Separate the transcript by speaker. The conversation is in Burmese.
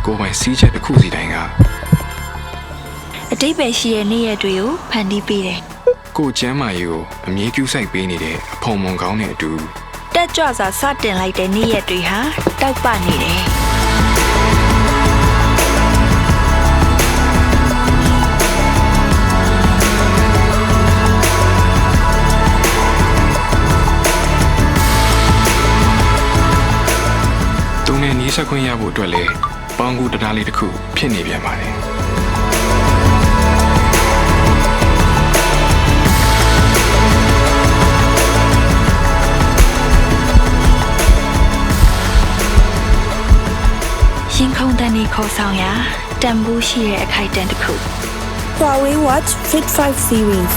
Speaker 1: ကိုယ်ပိုင်စီးချက်တစ်ခုစီတိုင်းကအ
Speaker 2: တိတ်ပဲရှိတဲ့နေ့ရက်တွေကိုဖန်တီးပေးတယ်
Speaker 1: ကိုကျမ်းမာရေးကိုအမြဲကျူးစိုက်ပေးနေတဲ့အဖော်မွန်ကောင်းတဲ့အတူ
Speaker 2: တက်ကြွစွာစတင်လိုက်တဲ့နေ့ရက်တွေဟာတောက်ပနေတယ်
Speaker 1: နီးစပ်ခွင့်ရဖို့အတွက်လည်းပေါင်းကူတရားလေးတစ်ခုဖြစ်နေပြန်ပါတယ်
Speaker 2: ရှင်ခုန်တန်ဒီခေါ်ဆောင်ရာတန်ဖိုးရှိတဲ့အခိုက်အတန့်တစ်ခု
Speaker 3: Huawei Watch Fit 5 Series